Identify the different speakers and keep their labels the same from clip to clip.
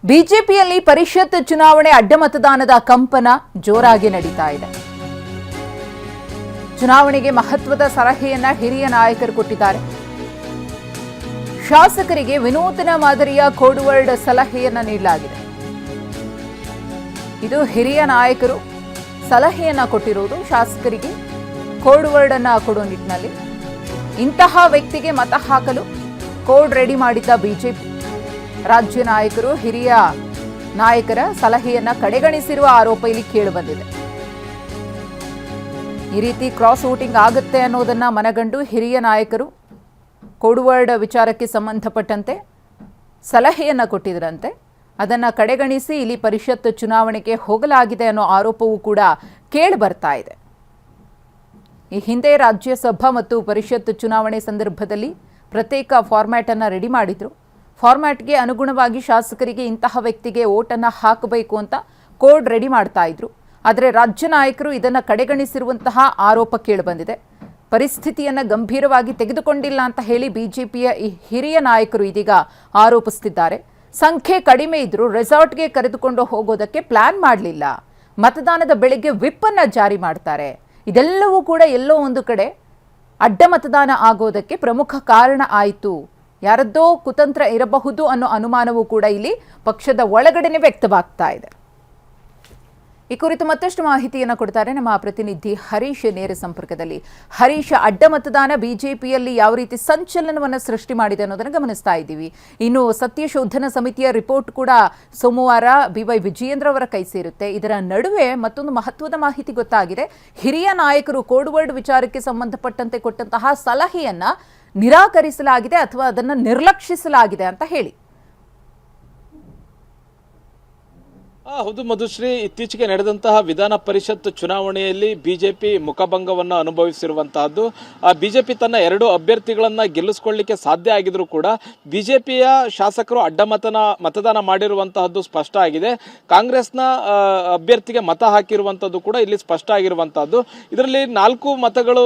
Speaker 1: ಬಿಜೆಪಿಯಲ್ಲಿ ಪರಿಷತ್ ಚುನಾವಣೆ ಅಡ್ಡ ಮತದಾನದ ಕಂಪನ ಜೋರಾಗಿ ನಡೀತಾ ಇದೆ. ಚುನಾವಣೆಗೆ ಮಹತ್ವದ ಸಲಹೆಯನ್ನ ಹಿರಿಯ ನಾಯಕರು ಕೊಟ್ಟಿದ್ದಾರೆ. ಶಾಸಕರಿಗೆ ವಿನೂತನ ಮಾದರಿಯ ಕೋಡ್ ವರ್ಡ್ ಸಲಹೆಯನ್ನ ನೀಡಲಾಗಿದೆ. ಇದು ಹಿರಿಯ ನಾಯಕರು ಸಲಹೆಯನ್ನ ಕೊಟ್ಟಿರುವುದು. ಶಾಸಕರಿಗೆ ಕೋಡ್ ವರ್ಡ್ ಅನ್ನ ಕೊಡುವ ನಿಟ್ಟಿನಲ್ಲಿ ಇಂತಹ ವ್ಯಕ್ತಿಗೆ ಮತ ಹಾಕಲು ಕೋಡ್ ರೆಡಿ ಮಾಡಿದ್ದ ಬಿಜೆಪಿ ರಾಜ್ಯ ನಾಯಕರು ಹಿರಿಯ ನಾಯಕರ ಸಲಹೆಯನ್ನ ಕಡೆಗಣಿಸಿರುವ ಆರೋಪ ಇಲ್ಲಿ ಕೇಳಿಬಂದಿದೆ. ಈ ರೀತಿ ಕ್ರಾಸ್ ವೋಟಿಂಗ್ ಆಗುತ್ತೆ ಅನ್ನೋದನ್ನ ಮನಗಂಡು ಹಿರಿಯ ನಾಯಕರು ಕೋಡ್ ವರ್ಡ್ ವಿಚಾರಕ್ಕೆ ಸಂಬಂಧಪಟ್ಟಂತೆ ಸಲಹೆಯನ್ನ ಕೊಟ್ಟಿದ್ದರಂತೆ. ಅದನ್ನ ಕಡೆಗಣಿಸಿ ಇಲ್ಲಿ ಪರಿಷತ್ ಚುನಾವಣೆಗೆ ಹೋಗಲಾಗಿದೆ ಅನ್ನೋ ಆರೋಪವೂ ಕೂಡ ಕೇಳಿ ಬರ್ತಾ ಇದೆ. ಈ ಹಿಂದೆ ರಾಜ್ಯಸಭಾ ಮತ್ತು ಪರಿಷತ್ ಚುನಾವಣೆ ಸಂದರ್ಭದಲ್ಲಿ ಪ್ರತ್ಯೇಕ ಫಾರ್ಮ್ಯಾಟ್ ಅನ್ನ ರೆಡಿ ಮಾಡಿದ್ರು. ಫಾರ್ಮ್ಯಾಟ್ಗೆ ಅನುಗುಣವಾಗಿ ಶಾಸಕರಿಗೆ ಇಂತಹ ವ್ಯಕ್ತಿಗೆ ಓಟನ್ನು ಹಾಕಬೇಕು ಅಂತ ಕೋಡ್ ರೆಡಿ ಮಾಡ್ತಾ ಇದ್ರು. ಆದರೆ ರಾಜ್ಯ ನಾಯಕರು ಇದನ್ನು ಕಡೆಗಣಿಸಿರುವಂತಹ ಆರೋಪ ಕೇಳಿಬಂದಿದೆ. ಪರಿಸ್ಥಿತಿಯನ್ನು ಗಂಭೀರವಾಗಿ ತೆಗೆದುಕೊಂಡಿಲ್ಲ ಅಂತ ಹೇಳಿ ಬಿಜೆಪಿಯ ಈ ಹಿರಿಯ ನಾಯಕರು ಇದೀಗ ಆರೋಪಿಸುತ್ತಿದ್ದಾರೆ. ಸಂಖ್ಯೆ ಕಡಿಮೆ ಇದ್ರೂ ರೆಸಾರ್ಟ್ಗೆ ಕರೆದುಕೊಂಡು ಹೋಗೋದಕ್ಕೆ ಪ್ಲಾನ್ ಮಾಡಲಿಲ್ಲ. ಮತದಾನದ ಬೆಳಗ್ಗೆ ವಿಪ್ ಅನ್ನ ಜಾರಿ ಮಾಡ್ತಾರೆ. ಇದೆಲ್ಲವೂ ಕೂಡ ಎಲ್ಲೋ ಒಂದು ಕಡೆ ಅಡ್ಡ ಮತದಾನ ಆಗೋದಕ್ಕೆ ಪ್ರಮುಖ ಕಾರಣ ಆಯಿತು. ಯಾರದ್ದೋ ಕುತಂತ್ರ ಇರಬಹುದು ಅನ್ನೋ ಅನುಮಾನವೂ ಕೂಡ ಇಲ್ಲಿ ಪಕ್ಷದ ಒಳಗಡೆನೆ ವ್ಯಕ್ತವಾಗ್ತಾ ಇದೆ. ಈ ಕುರಿತು ಮತ್ತಷ್ಟು ಮಾಹಿತಿಯನ್ನು ಕೊಡ್ತಾರೆ ನಮ್ಮ ಪ್ರತಿನಿಧಿ ಹರೀಶ್ ನೇರ ಸಂಪರ್ಕದಲ್ಲಿ. ಹರೀಶ್, ಅಡ್ಡ ಮತದಾನ ಬಿಜೆಪಿಯಲ್ಲಿ ಯಾವ ರೀತಿ ಸಂಚಲನವನ್ನು ಸೃಷ್ಟಿ ಮಾಡಿದೆ ಅನ್ನೋದನ್ನು ಗಮನಿಸ್ತಾ ಇದ್ದೀವಿ. ಇನ್ನು ಸತ್ಯಶೋಧನಾ ಸಮಿತಿಯ ರಿಪೋರ್ಟ್ ಕೂಡ ಸೋಮವಾರ BY ವಿಜಯೇಂದ್ರ ಅವರ ಕೈ ಸೇರುತ್ತೆ. ಇದರ ನಡುವೆ ಮತ್ತೊಂದು ಮಹತ್ವದ ಮಾಹಿತಿ ಗೊತ್ತಾಗಿದೆ. ಹಿರಿಯ ನಾಯಕರು ಕೋಡ್ ವರ್ಡ್ ವಿಚಾರಕ್ಕೆ ಸಂಬಂಧಪಟ್ಟಂತೆ ಕೊಟ್ಟಂತಹ ಸಲಹೆಯನ್ನ ನಿರಾಕರಿಸಲಾಗಿದೆ ಅಥವಾ ಅದನ್ನು ನಿರ್ಲಕ್ಷಿಸಲಾಗಿದೆ ಅಂತ ಹೇಳಿ.
Speaker 2: ಹೌದು ಮಧುಶ್ರೀ, ಇತ್ತೀಚೆಗೆ ನಡೆದಂತಹ ವಿಧಾನ ಪರಿಷತ್ ಚುನಾವಣೆಯಲ್ಲಿ ಬಿಜೆಪಿ ಮುಖಭಂಗವನ್ನು ಅನುಭವಿಸಿರುವಂತಹದ್ದು. ಬಿಜೆಪಿ ತನ್ನ 2 ಅಭ್ಯರ್ಥಿಗಳನ್ನ ಗೆಲ್ಲಿಸಿಕೊಳ್ಳಲಿಕ್ಕೆ ಸಾಧ್ಯ ಆಗಿದ್ರು ಕೂಡ ಬಿಜೆಪಿಯ ಶಾಸಕರು ಅಡ್ಡ ಮತದಾನ ಮಾಡಿರುವಂತಹದ್ದು ಸ್ಪಷ್ಟ ಆಗಿದೆ. ಕಾಂಗ್ರೆಸ್ನ ಅಭ್ಯರ್ಥಿಗೆ ಮತ ಹಾಕಿರುವಂತದ್ದು ಕೂಡ ಇಲ್ಲಿ ಸ್ಪಷ್ಟ ಆಗಿರುವಂತಹದ್ದು. ಇದರಲ್ಲಿ 4 ಮತಗಳು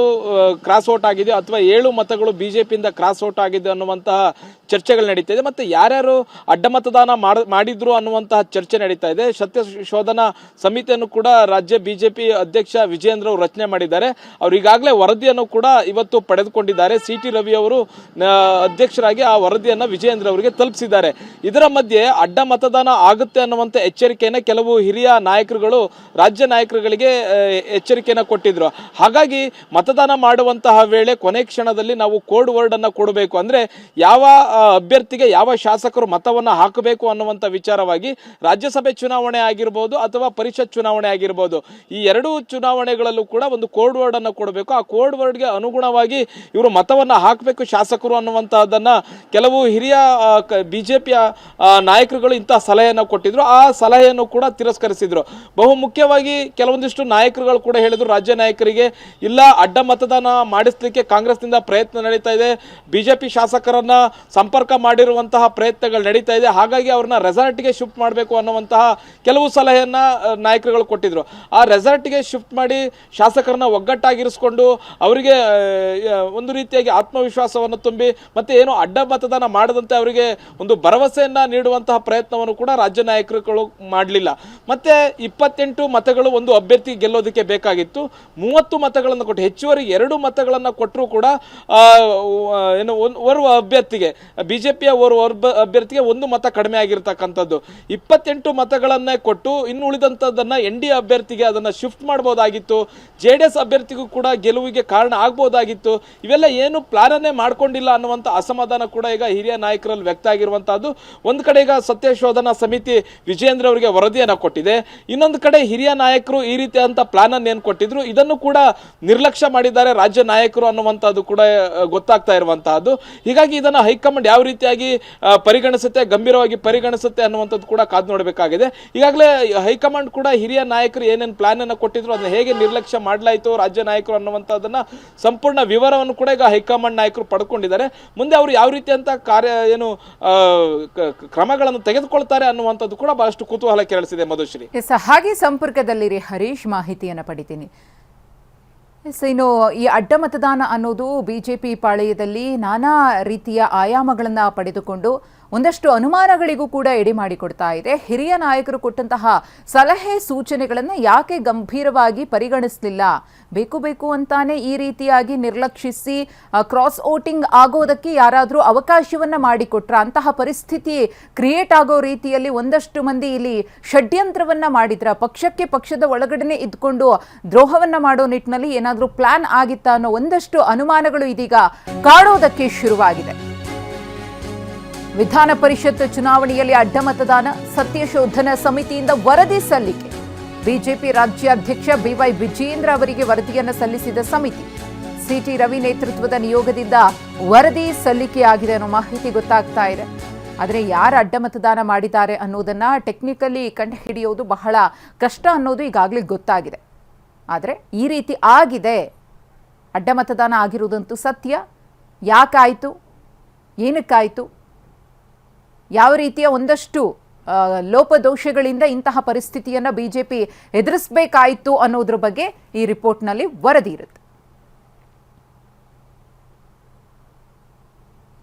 Speaker 2: ಕ್ರಾಸ್ ಔಟ್ ಆಗಿದೆ ಅಥವಾ 7 ಮತಗಳು ಬಿಜೆಪಿಯಿಂದ ಕ್ರಾಸ್ ಔಟ್ ಆಗಿದೆ ಅನ್ನುವಂತಹ ಚರ್ಚೆಗಳು ನಡೀತಾ ಇದೆ. ಮತ್ತೆ ಯಾರ್ಯಾರು ಅಡ್ಡ ಮತದಾನ ಮಾಡಿದ್ರು ಅನ್ನುವಂತಹ ಚರ್ಚೆ ನಡೀತಾ ಇದೆ. ಸತ್ಯಶೋಧನಾ ಸಮಿತಿಯನ್ನು ಕೂಡ ರಾಜ್ಯ ಬಿಜೆಪಿ ಅಧ್ಯಕ್ಷ ವಿಜಯೇಂದ್ರ ಅವರು ರಚನೆ ಮಾಡಿದ್ದಾರೆ. ಅವರು ಈಗಾಗಲೇ ವರದಿಯನ್ನು ಕೂಡ ಇವತ್ತು ಪಡೆದುಕೊಂಡಿದ್ದಾರೆ. CT ರವಿ ಅವರು ಅಧ್ಯಕ್ಷರಾಗಿ ಆ ವರದಿಯನ್ನು ವಿಜಯೇಂದ್ರ ಅವರಿಗೆ ತಲುಪಿಸಿದ್ದಾರೆ. ಇದರ ಮಧ್ಯೆ ಅಡ್ಡ ಮತದಾನ ಆಗುತ್ತೆ ಅನ್ನುವಂಥ ಎಚ್ಚರಿಕೆಯನ್ನು ಕೆಲವು ಹಿರಿಯ ನಾಯಕರುಗಳು ರಾಜ್ಯ ನಾಯಕರುಗಳಿಗೆ ಎಚ್ಚರಿಕೆಯನ್ನು ಕೊಟ್ಟಿದ್ರು. ಹಾಗಾಗಿ ಮತದಾನ ಮಾಡುವಂತಹ ವೇಳೆ ಕೊನೆ ಕ್ಷಣದಲ್ಲಿ ನಾವು ಕೋಡ್ ವರ್ಡ್ ಅನ್ನು ಕೊಡಬೇಕು, ಅಂದ್ರೆ ಯಾವ ಅಭ್ಯರ್ಥಿಗೆ ಯಾವ ಶಾಸಕರು ಮತವನ್ನು ಹಾಕಬೇಕು ಅನ್ನುವಂಥ ವಿಚಾರವಾಗಿ ರಾಜ್ಯಸಭೆ ಚುನಾವಣೆ ಆಗಿರ್ಬೋದು ಅಥವಾ ಪರಿಷತ್ ಚುನಾವಣೆ ಆಗಿರ್ಬೋದು, ಈ 2 ಚುನಾವಣೆಗಳಲ್ಲೂ ಕೂಡ ಒಂದು ಕೋಡ್ ವರ್ಡ್ ಅನ್ನು ಕೊಡಬೇಕು. ಆ ಕೋಡ್ ವರ್ಡ್ಗೆ ಅನುಗುಣವಾಗಿ ಇವರು ಮತವನ್ನು ಹಾಕಬೇಕು ಶಾಸಕರು ಅನ್ನುವಂತಹದನ್ನ ಕೆಲವು ಹಿರಿಯ ಬಿಜೆಪಿಯ ನಾಯಕರುಗಳು ಇಂತಹ ಸಲಹೆಯನ್ನು ಕೊಟ್ಟಿದ್ರು. ಆ ಸಲಹೆಯನ್ನು ಕೂಡ ತಿರಸ್ಕರಿಸಿದ್ರು. ಬಹು ಮುಖ್ಯವಾಗಿ ಕೆಲವೊಂದಿಷ್ಟು ನಾಯಕರುಗಳು ಕೂಡ ಹೇಳಿದ್ರು ರಾಜ್ಯ ನಾಯಕರಿಗೆ, ಇಲ್ಲ ಅಡ್ಡ ಮತದಾನ ಮಾಡಿಸ್ಲಿಕ್ಕೆ ಕಾಂಗ್ರೆಸ್ನಿಂದ ಪ್ರಯತ್ನ ನಡೀತಾ ಇದೆ, ಬಿಜೆಪಿ ಶಾಸಕರನ್ನ ಸಂಪರ್ಕ ಮಾಡಿರುವಂತಹ ಪ್ರಯತ್ನಗಳು ನಡೀತಾ ಇದೆ, ಹಾಗಾಗಿ ಅವ್ರನ್ನ ರೆಸಾರ್ಟ್ಗೆ ಶಿಫ್ಟ್ ಮಾಡಬೇಕು ಅನ್ನುವಂತಹ ಕೆಲವು ಸಲಹೆಯನ್ನ ನಾಯಕರುಗಳು ಕೊಟ್ಟಿದ್ರು. ಆ ರೆಸಾರ್ಟ್ಗೆ ಶಿಫ್ಟ್ ಮಾಡಿ ಶಾಸಕರನ್ನ ಒಗ್ಗಟ್ಟಾಗಿರಿಸಿಕೊಂಡು ಅವರಿಗೆ ಒಂದು ರೀತಿಯಾಗಿ ಆತ್ಮವಿಶ್ವಾಸವನ್ನು ತುಂಬಿ ಮತ್ತೆ ಏನು ಅಡ್ಡ ಮತದಾನ ಮಾಡದಂತೆ ಅವರಿಗೆ ಒಂದು ಭರವಸೆಯನ್ನ ನೀಡುವಂತಹ ಪ್ರಯತ್ನವನ್ನು ಕೂಡ ರಾಜ್ಯ ನಾಯಕರುಗಳು ಮಾಡಲಿಲ್ಲ. ಮತ್ತೆ 28 ಮತಗಳು ಒಂದು ಅಭ್ಯರ್ಥಿ ಗೆಲ್ಲೋದಕ್ಕೆ ಬೇಕಾಗಿತ್ತು. 30 ಮತಗಳನ್ನು ಕೊಟ್ಟು ಹೆಚ್ಚುವರಿ 2 ಮತಗಳನ್ನು ಕೊಟ್ಟರು ಕೂಡ ಏನು ಓರ್ವ ಅಭ್ಯರ್ಥಿಗೆ ಬಿಜೆಪಿಯ ಓರ್ವ ಅಭ್ಯರ್ಥಿಗೆ 1 ಮತ ಕಡಿಮೆ ಆಗಿರ್ತಕ್ಕಂಥದ್ದು. 28 ಮತಗಳನ್ನೇ ಕೊಟ್ಟು ಇನ್ನು ಉಳಿದಂಥದ್ದನ್ನ NDA ಅಭ್ಯರ್ಥಿಗೆ ಅದನ್ನ ಶಿಫ್ಟ್ ಮಾಡಬಹುದಾಗಿತ್ತು. JDS ಅಭ್ಯರ್ಥಿಗೂ ಕೂಡ ಗೆಲುವಿಗೆ ಕಾರಣ ಆಗಬಹುದಾಗಿತ್ತು. ಇವೆಲ್ಲ ಏನು ಪ್ಲಾನನ್ನೇ ಮಾಡ್ಕೊಂಡಿಲ್ಲ ಅನ್ನುವಂಥ ಅಸಮಾಧಾನ ಕೂಡ ಈಗ ಹಿರಿಯ ನಾಯಕರಲ್ಲಿ ವ್ಯಕ್ತ ಆಗಿರುವಂತಹದ್ದು. ಒಂದು ಕಡೆ ಈಗ ಸತ್ಯಶೋಧನಾ ಸಮಿತಿ ವಿಜಯೇಂದ್ರ ಅವರಿಗೆ ವರದಿಯನ್ನು ಕೊಟ್ಟಿದೆ, ಇನ್ನೊಂದು ಕಡೆ ಹಿರಿಯ ನಾಯಕರು ಈ ರೀತಿಯಾದಂಥ ಪ್ಲಾನ್ ಅನ್ನು ಏನು ಕೊಟ್ಟಿದ್ರು ಇದನ್ನು ಕೂಡ ನಿರ್ಲಕ್ಷ್ಯ ಮಾಡಿದ್ದಾರೆ ರಾಜ್ಯ ನಾಯಕರು ಅನ್ನುವಂಥದ್ದು ಕೂಡ ಗೊತ್ತಾಗ್ತಾ ಇರುವಂತಹದ್ದು. ಹೀಗಾಗಿ ಇದನ್ನ ಹೈಕಮಾಂಡ್ ಯಾವ ರೀತಿಯಾಗಿ ಪರಿಗಣಿಸುತ್ತೆ, ಗಂಭೀರವಾಗಿ ಪರಿಗಣಿಸುತ್ತೆ ಅನ್ನುವಂಥದ್ದು ಕೂಡ ಕಾದು ನೋಡಬೇಕಾಗಿದೆ. ಈಗಾಗಲೇ ಹೈಕಮಾಂಡ್ ಕೂಡ ಹಿರಿಯ ನಾಯಕರು ಏನೇನು ಪ್ಲಾನ್ ಅನ್ನು ಕೊಟ್ಟಿದ್ರು ಅದನ್ನ ಹೇಗೆ ನಿರ್ಲಕ್ಷ್ಯ ಮಾಡಲಾಯಿತು ರಾಜ್ಯ ನಾಯಕರು ಅನ್ನುವಂಥದ್ದನ್ನ ಸಂಪೂರ್ಣ ವಿವರವನ್ನು ಕೂಡ ಈಗ ಹೈಕಮಾಂಡ್ ನಾಯಕರು ಪಡ್ಕೊಂಡಿದ್ದಾರೆ. ಮುಂದೆ ಅವರು ಯಾವ ರೀತಿ ಅಂತ ಕ್ರಮಗಳನ್ನು ತೆಗೆದುಕೊಳ್ತಾರೆ ಅನ್ನುವಂಥದ್ದು ಕೂಡ ಬಹಳಷ್ಟು ಕುತೂಹಲ ಕೆರಳಿಸಿದೆ ಮಧುಶ್ರೀ.
Speaker 1: ಹಾಗೆ ಸಂಪರ್ಕದಲ್ಲಿರಿ ಹರೀಶ್, ಮಾಹಿತಿಯನ್ನು ಪಡಿತೀನಿ. ಇನ್ನು ಈ ಅಡ್ಡ ಮತದಾನ ಅನ್ನೋದು ಬಿಜೆಪಿ ಪಾಳೆಯದಲ್ಲಿ ನಾನಾ ರೀತಿಯ ಆಯಾಮಗಳನ್ನು ಪಡೆದುಕೊಂಡು ಒಂದಷ್ಟು ಅನುಮಾನಗಳಿಗೂ ಕೂಡ ಎಡೆ ಮಾಡಿಕೊಡ್ತಾ ಇದೆ. ಹಿರಿಯ ನಾಯಕರು ಕೊಟ್ಟಂತಹ ಸಲಹೆ ಸೂಚನೆಗಳನ್ನು ಯಾಕೆ ಗಂಭೀರವಾಗಿ ಪರಿಗಣಿಸಲಿಲ್ಲ? ಬೇಕು ಅಂತಾನೆ ಈ ರೀತಿಯಾಗಿ ನಿರ್ಲಕ್ಷಿಸಿ ಕ್ರಾಸ್ ವೋಟಿಂಗ್ ಆಗೋದಕ್ಕೆ ಯಾರಾದರೂ ಅವಕಾಶವನ್ನ ಮಾಡಿಕೊಟ್ರ? ಅಂತಹ ಪರಿಸ್ಥಿತಿ ಕ್ರಿಯೇಟ್ ಆಗೋ ರೀತಿಯಲ್ಲಿ ಒಂದಷ್ಟು ಮಂದಿ ಇಲ್ಲಿ ಷಡ್ಯಂತ್ರವನ್ನ ಮಾಡಿದ್ರ? ಪಕ್ಷದ ಒಳಗಡೆ ಇದ್ಕೊಂಡು ದ್ರೋಹವನ್ನ ಮಾಡೋ ನಿಟ್ಟಿನಲ್ಲಿ ಏನಾದರೂ ಪ್ಲಾನ್ ಆಗಿತ್ತಾ ಅನ್ನೋ ಒಂದಷ್ಟು ಅನುಮಾನಗಳು ಇದೀಗ ಕಾಡೋದಕ್ಕೆ ಶುರುವಾಗಿದೆ. ವಿಧಾನ ಪರಿಷತ್ ಚುನಾವಣೆಯಲ್ಲಿ ಅಡ್ಡ ಮತದಾನ, ಸತ್ಯಶೋಧನಾ ಸಮಿತಿಯಿಂದ ವರದಿ ಸಲ್ಲಿಕೆ. ಬಿಜೆಪಿ ರಾಜ್ಯಾಧ್ಯಕ್ಷ ಬಿವೈ ವಿಜೇಂದ್ರ ಅವರಿಗೆ ವರದಿಯನ್ನು ಸಲ್ಲಿಸಿದ ಸಮಿತಿ. ಸಿಟಿ ರವಿ ನೇತೃತ್ವದ ನಿಯೋಗದಿಂದ ವರದಿ ಸಲ್ಲಿಕೆಯಾಗಿದೆ ಅನ್ನೋ ಮಾಹಿತಿ ಗೊತ್ತಾಗ್ತಾ ಇದೆ. ಆದರೆ ಯಾರು ಅಡ್ಡ ಮತದಾನ ಮಾಡಿದ್ದಾರೆ ಅನ್ನೋದನ್ನ ಟೆಕ್ನಿಕಲಿ ಕಂಡುಹಿಡಿಯೋದು ಬಹಳ ಕಷ್ಟ ಅನ್ನೋದು ಈಗಾಗಲೇ ಗೊತ್ತಾಗಿದೆ. ಆದರೆ ಈ ರೀತಿ ಆಗಿದೆ, ಅಡ್ಡ ಮತದಾನ ಆಗಿರುವುದಂತೂ ಸತ್ಯ. ಯಾಕಾಯಿತು, ಏನಕ್ಕಾಯಿತು, ಯಾವ ರೀತಿಯ ಒಂದಷ್ಟು ಲೋಪದೋಷಗಳಿಂದ ಇಂತಹ ಪರಿಸ್ಥಿತಿಯನ್ನು ಬಿಜೆಪಿ ಎದುರಿಸಬೇಕಾಯಿತು ಅನ್ನೋದ್ರ ಬಗ್ಗೆ ಈ ರಿಪೋರ್ಟ್ನಲ್ಲಿ ವರದಿ ಇರುತ್ತೆ.